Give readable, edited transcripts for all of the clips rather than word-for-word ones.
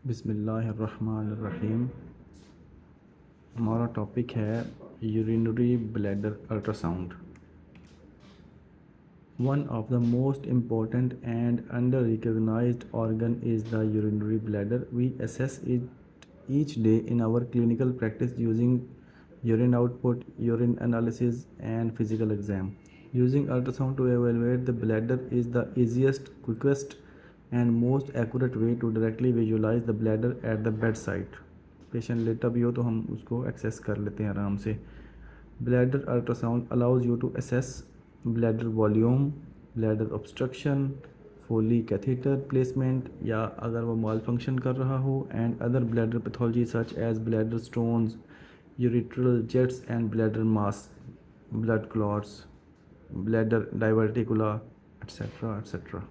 बिस्मिल्लाहिर्रहमानिर्रहीम। हमारा टॉपिक है urinary bladder ultrasound. One of the most important and under-recognized organ is the urinary bladder. We assess it each day in our clinical practice using urine output, urine analysis, and physical exam. Using ultrasound to evaluate the bladder is the easiest, quickest, and most accurate way to directly visualize the bladder at the bedside. Patient लेटा भी हो तो हम उसको access कर लेते हैं आराम से। Bladder ultrasound allows you to assess bladder volume, bladder obstruction, Foley catheter placement या अगर वो माल फंक्शन कर रहा हो, and other bladder pathology such as bladder stones, ureteral jets and bladder mass, blood clots, bladder diverticula etcetera etcetera.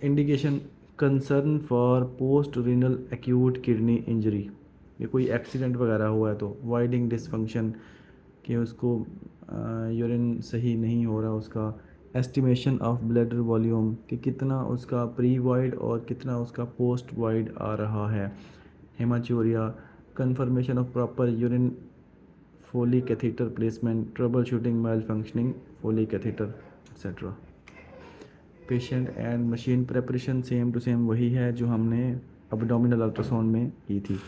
Indication concern for post renal acute kidney injury, ये कोई accident वगैरह हुआ है तो वाइडिंग डिसफंक्शन कि उसको यूरिन सही नहीं हो रहा, उसका एस्टिमेशन ऑफ ब्लैडर वॉल्यूम कि कितना उसका प्री वाइड और कितना उसका पोस्ट वाइड आ रहा है, haematuria, confirmation of proper urine, Foley catheter placement, troubleshooting malfunctioning Foley catheter etcetera. Patient and machine preparation same to same वही है जो हमने अब्डोमिनल अल्ट्रासाउंड में की थी।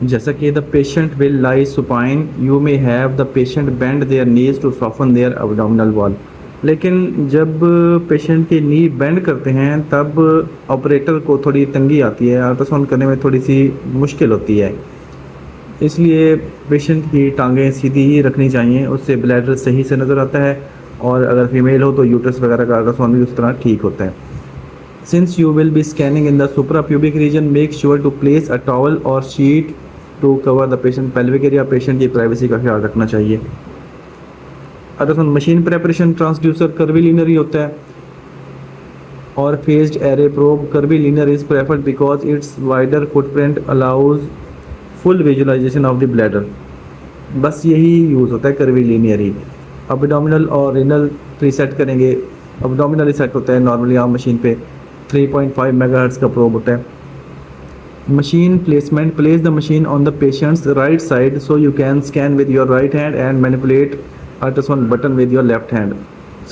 जैसा कि the patient will lie supine, you may have the patient bend their knees to soften their abdominal wall. लेकिन जब पेशेंट की नी बेंड करते हैं तब ऑपरेटर को थोड़ी तंगी आती है, अल्ट्रासाउंड करने में थोड़ी सी मुश्किल होती है, इसलिए पेशेंट की टांगें सीधी ही रखनी चाहिए, उससे ब्लैडर सही से नज़र आता है, और अगर फीमेल हो तो यूट्रस वगैरह का अल्ट्रासाउंड भी उस तरह ठीक होता है। Since you will be scanning in the suprapubic region, make sure to place a towel और sheet to cover the patient pelvic area. Patient की प्राइवेसी का ख्याल रखना चाहिए। Ultrasound machine preparation transducer curvilinear ही होता है, और phased array probe curvilinear is preferred because it's wider footprint allows full visualisation of the bladder. बस यही यूज़ होता है कर्वीलिनियर ही। अब्डोमिनल और रिनल प्रीसेट करेंगे। अब्डोमिनल ही सेट होता है नॉर्मली आम मशीन पे, 3.5 मेगाहर्ट्ज का प्रोब होता है। Machine placement, place the machine on the patients right side so you can scan with your right hand and manipulate ultrasound button with your left hand.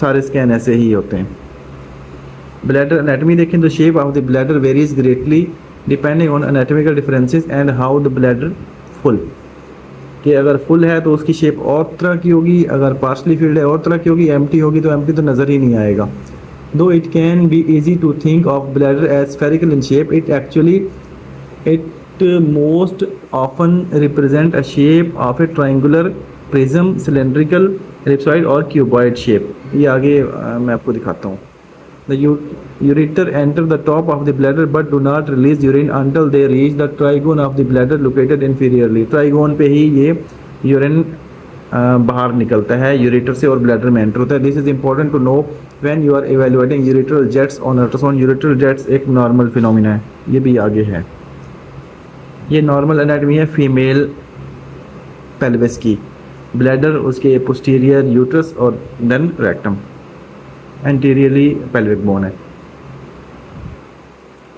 सारे scan ऐसे ही होते हैं। Bladder anatomy देखें तो shape of the bladder varies greatly depending on anatomical differences and how the bladder full, कि अगर full है तो उसकी शेप और तरह की होगी, अगर पार्शली फिल्ड है और तरह की होगी, एम्प्टी होगी तो एम्प्टी तो नज़र ही नहीं आएगा। Though it can be easy to think of bladder as spherical in shape, it most often represent a shape of a triangular prism, cylindrical, ellipsoid और क्यूबॉइड शेप। ये आगे मैं आपको दिखाता हूँ। The ureter enter the top of the bladder but do not release urine until they reach the trigone of the bladder located inferiorly. Trigon पे ही ये urine बाहर निकलता है, यूरेटर से और ब्लैडर में एंटर होता है। This is important to know when you are evaluating ureteral jets on ultrasound. Ureteral jets एक नॉर्मल फिनोमिना है, ये भी आगे है। ये नॉर्मल एनाटमी है फीमेल पेल्विस की, ब्लैडर उसके पोस्टीरियर यूट्रस और then rectum, anteriorly pelvic bone है।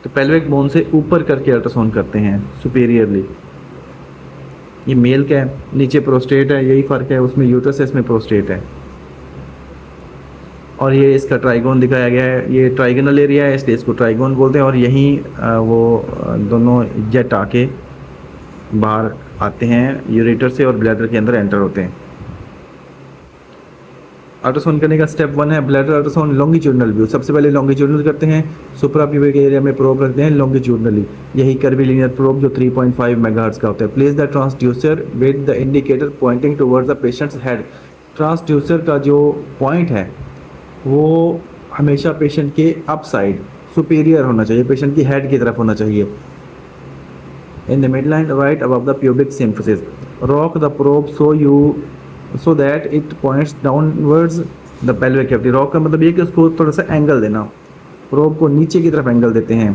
तो पेल्विक बोन से ऊपर करके अल्ट्रासाउंड करते हैं सुपीरियरली। ये मेल का है, नीचे प्रोस्टेट है, यही फ़र्क है, उसमें यूट्रस है, इसमें प्रोस्टेट है। और ये इसका ट्राइगोन दिखाया गया है, ये ट्राइगोनल एरिया है इसलिए इसको ट्राइगोन बोलते हैं, और यहीं वो दोनों जेट आके बाहर आते हैं यूरेटर से और ब्लैडर के अंदर एंटर होते हैं। अल्ट्रासाउंड करने का स्टेप 1 है ब्लैडर अल्ट्रासाउंड लॉन्गिट्यूडनल व्यू। सबसे पहले लॉन्गिट्यूडनल करते हैं, सुप्रा प्यूबिक एरिया में प्रोब रखते हैं लॉन्गिट्यूडनली, यही कर्वीलिनियर प्रोब जो 3.5 मेगाहर्ट्ज का होता है। Place the transducer with the indicator pointing towards the patients head. Transducer का जो पॉइंट है वो हमेशा पेशेंट के अप साइड सुपीरियर होना चाहिए, पेशेंट की हेड की तरफ होना चाहिए। In the mid line right above the pubic symphysis. Rock the probe so that it points downwards the pelvic cavity। Rock का मतलब ये कि उसको थोड़ा सा एंगल देना, प्रोब को नीचे की तरफ एंगल देते हैं।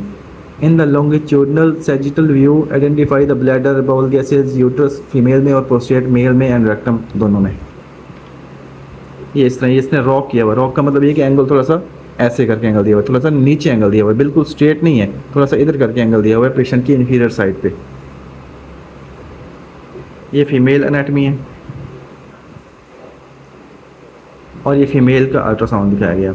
In the longitudinal sagittal view identify the bladder, bowel gases, uterus female में और प्रोस्टेट मेल में, एंड रेक्टम दोनों में। ये इस तरह इसने रॉक किया हुआ। रॉक का मतलब ये कि एंगल थोड़ा सा ऐसे करके एंगल दिया हुआ है, थोड़ा सा नीचे एंगल दिया हुआ है, बिल्कुल स्ट्रेट नहीं है, थोड़ा सा इधर करके एंगल दिया हुआ है पेशेंट की इन्फीरियर साइड पे। ये फीमेल एनाटमी है और ये फीमेल का अल्ट्रासाउंड दिखाया गया।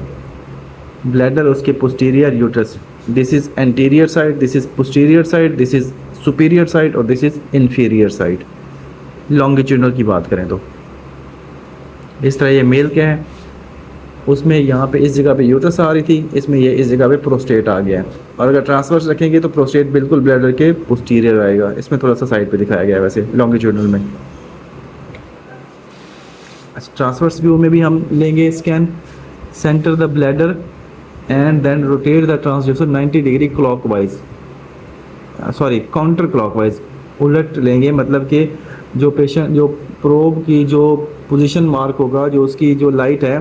ब्लैडर, उसके posterior uterus, this is anterior side, this is posterior side, this is superior side और this is inferior side. Longitudinal की बात करें तो इस तरह ये मेल क्या है, उसमें यहाँ पे इस जगह पे यूट्रस आ रही थी, इसमें ये इस जगह पे प्रोस्टेट आ गया है। और अगर ट्रांसवर्स रखेंगे तो प्रोस्टेट बिल्कुल ब्लैडर के पोस्टीरियर आएगा। इसमें थोड़ा सा साइड पे दिखाया गया है वैसे लॉन्गिट्यूडनल में। ट्रांसवर्स व्यू में भी हम लेंगे scan, centre the bladder and then rotate the transducer 90 degree clockwise, sorry counter clockwise, उलट लेंगे, मतलब कि जो पेशेंट, जो प्रोब की जो पोजीशन मार्क होगा, जो उसकी जो लाइट है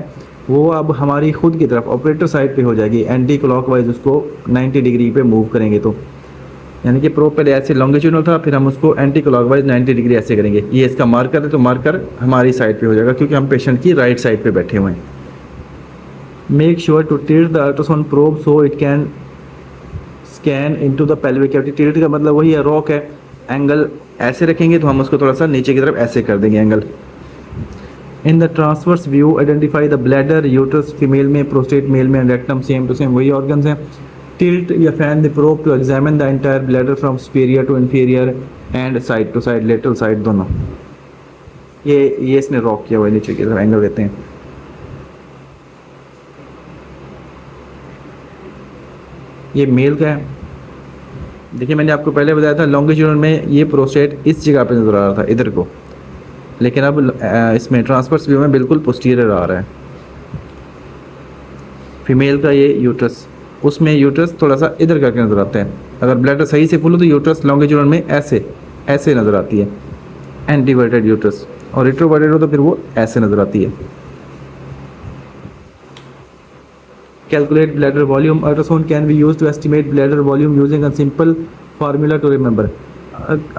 वो अब हमारी खुद की तरफ ऑपरेटर साइड पे हो जाएगी, एंटी क्लॉकवाइज उसको 90 डिग्री पे मूव करेंगे। तो यानी कि प्रोब पहले ऐसे लॉन्गिट्यूडनल था, फिर हम उसको एंटी क्लॉकवाइज 90 डिग्री ऐसे करेंगे। ये इसका मार्कर है, तो मार्कर हमारी साइड पे हो जाएगा क्योंकि हम पेशेंट की राइट साइड पे बैठे हुए हैं। Make sure to tilt the ultrasound probe so it can scan into the pelvic cavity. Tilt का मतलब वही है, रॉक है, एंगल ऐसे रखेंगे तो हम उसको थोड़ा सा नीचे की तरफ ऐसे कर देंगे angle. In the transverse view identify the bladder, uterus female में, प्रोस्टेट मेल में, रेक्टम सेम टू सेम वही ऑर्गन्स हैं। टिल्ट या fan the probe to examine the entire bladder from superior to inferior and side to side, lateral side दोनों। ये इसने rock किया हुआ है, नीचे की तरफ एंगल देते हैं। ये मेल का है, देखिए मैंने आपको पहले बताया था लॉन्गिट्यूडनल में ये प्रोस्टेट इस जगह पे नज़र आ रहा था, इधर को, लेकिन अब इसमें ट्रांसवर्स व्यू में बिल्कुल पोस्टीरियर आ रहा है। फीमेल का ये यूट्रस, उसमें यूट्रस थोड़ा सा इधर करके नज़र आता है। अगर ब्लैडर सही से फुल हो तो यूट्रस लॉन्गिट्यूडनल में ऐसे ऐसे नज़र आती है, एंटीवर्टेड यूट्रस, और रिट्रोवर्टेड हो तो फिर वो ऐसे नज़र आती है। Calculate bladder volume. Ultrasound can be used to estimate bladder volume using a simple formula to remember.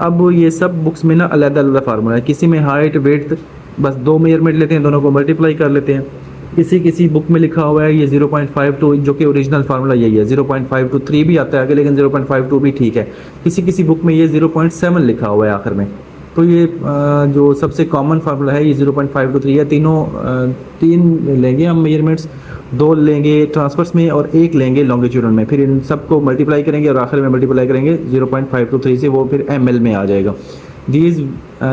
अब ये सब बुक्स में ना अलग अलग फार्मूला है, किसी में हाइट वेट बस 2 मेजरमेंट लेते हैं, दोनों को मल्टीप्लाई कर लेते हैं। किसी बुक में लिखा हुआ है ये 0.52, जो कि ओरिजिनल फार्मूला यही है, 0.523 भी आता है आगे, लेकिन 0.52 भी ठीक है। किसी बुक में ये 0.7 लिखा हुआ है आखिर में। तो ये जो सबसे कॉमन फार्मूला है ये 0.523 है। तीन लेंगे हम मेजरमेंट्स, 2 लेंगे ट्रांसवर्स में और 1 लेंगे लॉन्गिट्यूडनल में, फिर इन सबको मल्टीप्लाई करेंगे और आखिर में मल्टीप्लाई करेंगे 0.523 से, वो फिर ml में आ जाएगा। These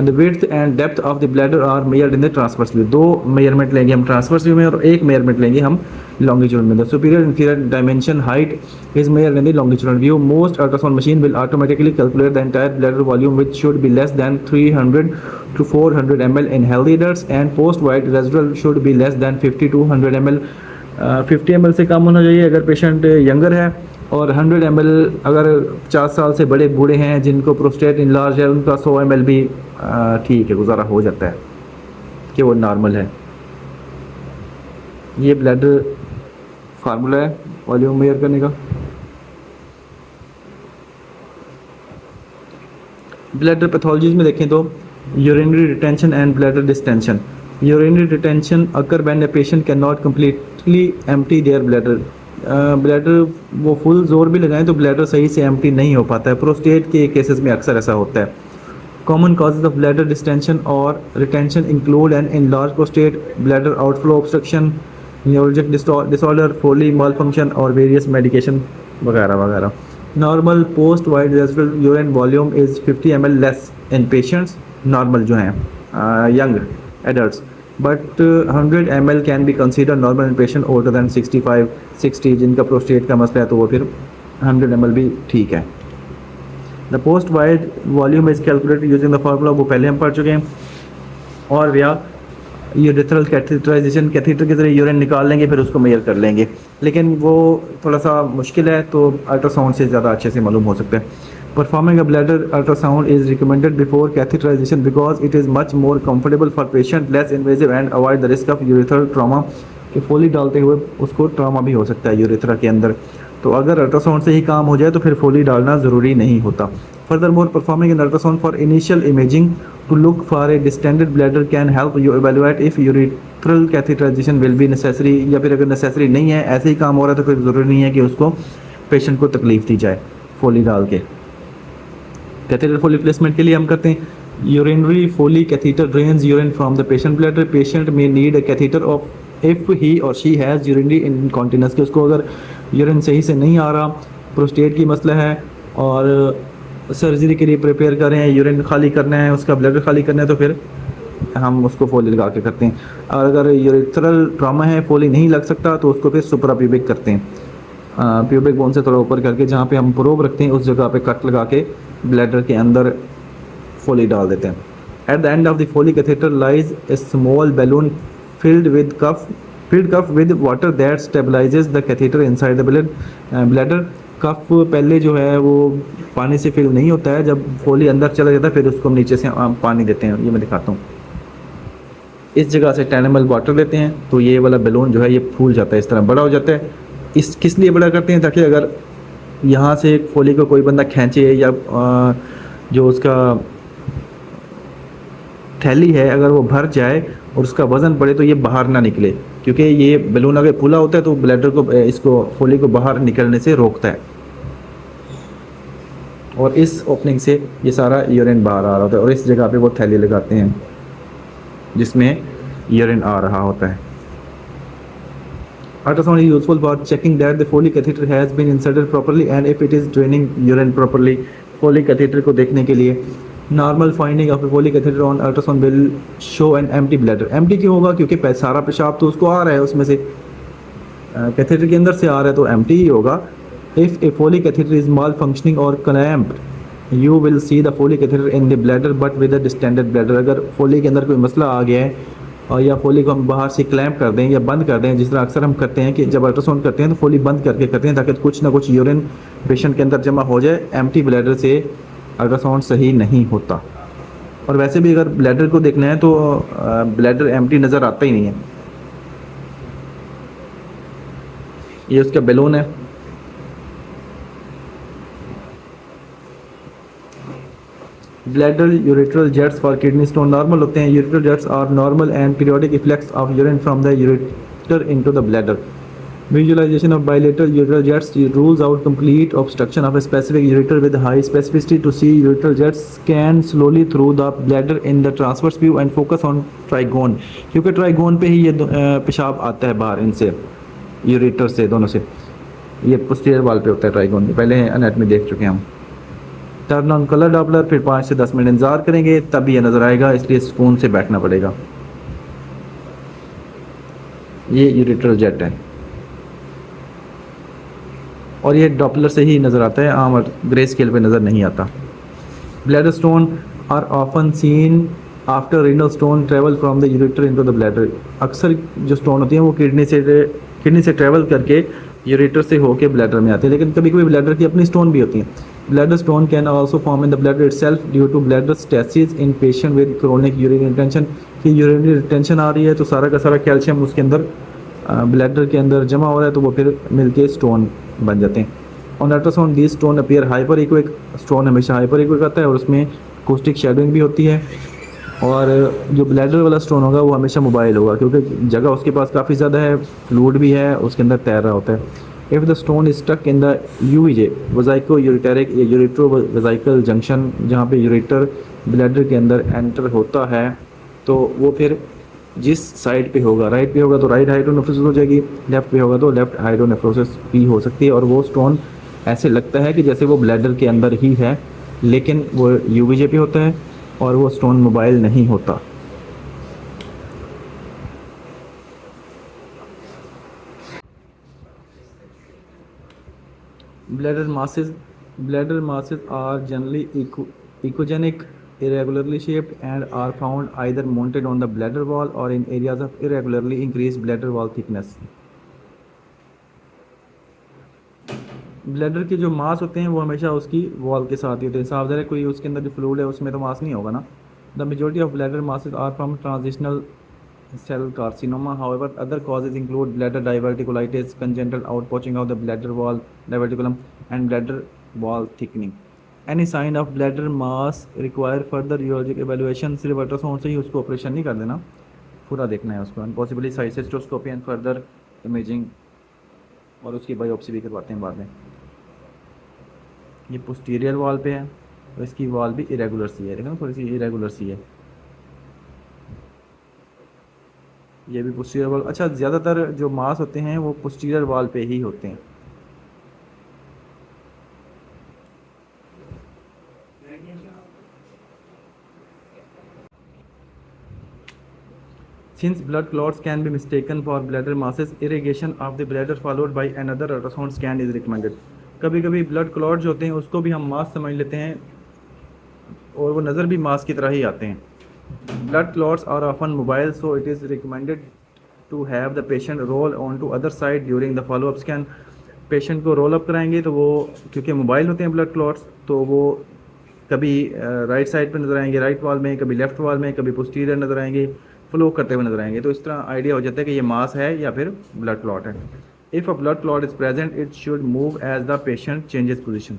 the width and depth of the bladder are measured in the transverse view. 2 measurement लेंगे हम ट्रांसवर्स व्यू में और 1 मेजरमेंट लेंगे हम longitudinal में। The superior inferior dimension height is measured in the longitudinal view. Most ultrasound machine will automatically calculate the entire bladder volume, which should be less than 300 to 400 ml in healthy adults, and post-wide residual should be less than 50 to 100 ml. 50 ml से कम होना चाहिए अगर patient younger है, और 100 ml अगर 50 साल से बड़े बूढ़े हैं जिनको प्रोस्टेट इनलार्ज है, उनका 100 ml भी ठीक है, गुजारा हो जाता है कि वो नॉर्मल है। ये ब्लैडर फार्मूला है वॉल्यूम मेजर करने का। ब्लैडर पैथोलॉजीज में देखें तो urinary retention and bladder distension. Urinary retention occur when a patient can not completely empty their bladder. Bladder वो फुल जोर भी लगाएं तो ब्लैडर सही से एम्प्टी नहीं हो पाता है। प्रोस्टेट के केसेस में अक्सर ऐसा होता है। Common causes of bladder distension और retention include an enlarged prostate, bladder outflow obstruction, neurologic disorder, Foley malfunction और वेरियस मेडिकेशन वगैरह वगैरह। Normal post void residual urine volume is 50 ml less in patients, normal जो हैं young adults, but 100 ml can be consider normal in patient older than 65-60 जिनका prostate का मसला है, तो वो फिर 100 ml भी ठीक है। The post wide volume is calculated using the formula, वो पहले हम पढ़ चुके हैं। और या यूरेथ्रल कैथेटराइजेशन, कैथेटर के जरिए यूरिन निकाल लेंगे फिर उसको मेजर कर लेंगे, लेकिन वो थोड़ा सा मुश्किल है, तो अल्ट्रासाउंड से ज़्यादा अच्छे से मालूम हो सकता है। Performing a bladder ultrasound is recommended before catheterisation because it is much more comfortable for patient, less invasive and avoid the risk of urethral trauma, कि फोली डालते हुए उसको ट्रामा भी हो सकता है यूरेथ्रा के अंदर। तो अगर अल्ट्रासाउंड से ही काम हो जाए तो फिर फोली डालना ज़रूरी नहीं होता। Furthermore, performing an ultrasound for initial imaging to look for a distended bladder can help you evaluate if urethral catheterisation will be necessary, या फिर अगर नेसेसरी नहीं है, ऐसे ही काम हो रहा है, तो फिर ज़रूरी नहीं है कि उसको पेशेंट को तकलीफ़ दी जाए फोली डाल के। कैथेटर फोली प्लेसमेंट के लिए हम करते हैं urinary Foley catheter drains urine from the patient bladder. Patient may need a catheter off if he or she has urinary incontinence, कि उसको अगर यूरिन सही से नहीं आ रहा, प्रोस्टेट की मसला है और सर्जरी के लिए प्रिपेयर कर रहे हैं, यूरिन खाली करना है, उसका ब्लैडर खाली करना है, तो फिर हम उसको फोली लगा के करते हैं। और अगर यूरेथ्रल ट्रामा है, फोली नहीं लग सकता, तो उसको फिर सुपराप्यूबिक करते हैं, प्यूबिक बोन से थोड़ा ऊपर करके, जहाँ पे हम प्रोब रखते हैं उस जगह पे कट लगा के ब्लैडर के अंदर फोली डाल देते हैं। At the end of the Foley catheter lies a small balloon filled cup with water that stabilizes the catheter inside the bladder। कफ पहले जो है वो पानी से फिल नहीं होता है, जब फोली अंदर चला जाता है फिर उसको हम नीचे से पानी देते हैं। ये मैं दिखाता हूँ, इस जगह से 10 ml वाटर लेते हैं तो ये वाला बैलून जो है ये फूल जाता है, इस तरह बड़ा हो जाता है। इस किस लिए बड़ा करते हैं, ताकि अगर यहाँ से फोली को कोई बंदा खींचे या जो उसका थैली है अगर वो भर जाए और उसका वज़न बढ़े तो ये बाहर ना निकले, क्योंकि ये बैलून अगर फूला होता है तो ब्लैडर को, इसको फोली को बाहर निकलने से रोकता है, और इस ओपनिंग से ये सारा यूरिन बाहर आ रहा होता है, और इस जगह पे वो थैली लगाते हैं जिसमें यूरिन आ रहा होता है। Ultrasound is useful for checking that the Foley catheter has been inserted properly and if it is draining urine properly. Foley catheter को देखने के लिए normal finding of Foley catheter on ultrasound will show an empty bladder. Empty क्यों होगा, क्योंकि सारा पेशाब तो उसको आ रहा है, उसमें से कैथेटर के अंदर से आ रहा है, तो एम्प्टी ही होगा। If a Foley catheter is malfunctioning और clamped you will see the Foley catheter in the bladder but with a distended bladder. अगर फोली के अंदर कोई मसला आ गया है और या फोली को हम बाहर से क्लैम्प कर दें या बंद कर दें, जिस तरह अक्सर हम करते हैं कि जब अल्ट्रासाउंड करते हैं तो फोली बंद करके करते हैं ताकि कुछ ना कुछ यूरिन पेशेंट के अंदर जमा हो जाए। एम्प्टी ब्लैडर से अल्ट्रासाउंड सही नहीं होता। और वैसे भी अगर ब्लैडर को देखना है तो ब्लैडर एम्प्टी नज़र आता ही नहीं है। ये उसका बैलून है, bladder ureteral jets for kidney stone normal होते हैं। Ureteral jets are normal and periodic efflux of urine from the ureter into the bladder. Visualization of bilateral ureteral jets rules out complete obstruction of a specific ureter with high specificity. To see ureteral jets scan slowly through the bladder in the transverse view and focus on trigone, क्योंकि trigon पे ही ये पेशाब आता है बाहर इनसे, ureter से, दोनों से। ये पोस्टीरियर वाल पे होता है ट्राइगोन, पहले एनाटॉमी देख चुके हैं हम। टर्न ऑन कलर डॉपलर, फिर 5 से 10 मिनट इंतजार करेंगे तब ये नज़र आएगा, इसलिए सुकून से बैठना पड़ेगा। ये यूरेट्रल जेट है और ये डॉपलर से ही नज़र आता है, आम ग्रे स्केल पे नज़र नहीं आता। Bladder stone are often seen after renal stone travel from the ureter into the bladder. अक्सर जो स्टोन होती हैं वो किडनी से ट्रेवल करके यूरेटर से होके ब्लैडर में आते हैं, लेकिन कभी कभी ब्लैडर की अपनी स्टोन भी होती हैं। Bladder stone can also form in the bladder itself due to bladder stasis in patient with chronic urine retention. कि यूरिनरी रिटेंशन आ रही है तो सारा का सारा कैल्शियम उसके अंदर ब्लैडर के अंदर जमा हो रहा है, तो वो फिर मिलके स्टोन बन जाते हैं। On ultrasound the stone appear hyperechoic. Stone हमेशा हाइपर इक्विक आता है और उसमें कोस्टिक शेडोइंग भी होती है, और जो ब्लैडर वाला स्टोन होगा वो हमेशा मोबाइल होगा क्योंकि जगह उसके पास काफ़ी ज़्यादा है, फ्लूइड भी है, उसके अंदर तैर रहा होता है। If the stone is stuck in the UVJ vesicoureteric ureterovesical junction, जहाँ पे यूरेटर ब्लैडर के अंदर एंटर होता है, तो वो फिर जिस साइड पे होगा, राइट पे होगा तो राइट हाइड्रोनेफ्रोसिस हो जाएगी, लेफ्ट पे होगा तो लेफ्ट हाइड्रोनेफ्रोसिस भी हो सकती है। और वो स्टोन ऐसे लगता है कि जैसे वो ब्लैडर के अंदर ही है, लेकिन वो यूवीजे पे होता है और वो स्टोन मोबाइल नहीं होता। Bladder masses are generally echogenic, irregularly shaped, and are found either mounted on the bladder wall or in areas of irregularly increased bladder wall thickness. Bladder के जो मास होते हैं वो हमेशा उसकी वॉल के साथ ही होते हैं। साफ ज़ाहिर है कोई उसके अंदर जो फ्लूइड है उसमें तो मास नहीं होगा ना। The majority of bladder masses are from transitional cell carcinoma. However, other causes include bladder diverticulitis, congenital outpouching of the bladder wall, diverticulum, and bladder wall thickening. Any sign of bladder mass require further urologic evaluation. सिर्फ ultrasound से ही उसको operation नहीं कर देना, पूरा देखना है उसको, पॉसिबली साइस्टोस्कोपी एंड फर्दर इमेजिंग, और उसकी बायोप्सी भी करवाते हैं बाद में। ये पोस्टीरियर वॉल पे है, तो इसकी वॉल भी इरेगुलर सी है, देखो थोड़ी सी इरेगुलर सी है। ये भी पोस्टीरियर वॉल, अच्छा ज़्यादातर जो मास होते हैं वो पोस्टीरियर वॉल पे ही होते हैं। Since blood clots can be mistaken for bladder masses, irrigation of the bladder followed by another ultrasound scan is recommended. कभी कभी ब्लड क्लॉट जो होते हैं उसको भी हम मास समझ लेते हैं और वो नज़र भी मास की तरह ही आते हैं। Blood clots are often mobile, so it is recommended to have the patient roll on to other side during the follow up scan. Patient को रोल अप कराएंगे तो वो, क्योंकि मोबाइल होते हैं ब्लड क्लॉट्स, तो वो कभी राइट साइड पर नज़र आएंगे राइट वॉल में, कभी लेफ्ट वॉल में, कभी पोस्टीरियर नज़र आएंगे, फ्लो करते हुए नजर आएंगे। तो इस तरह आइडिया हो जाता है कि ये मास है या फिर ब्लड क्लॉट है। If a blood clot is present it should move as the patient changes position.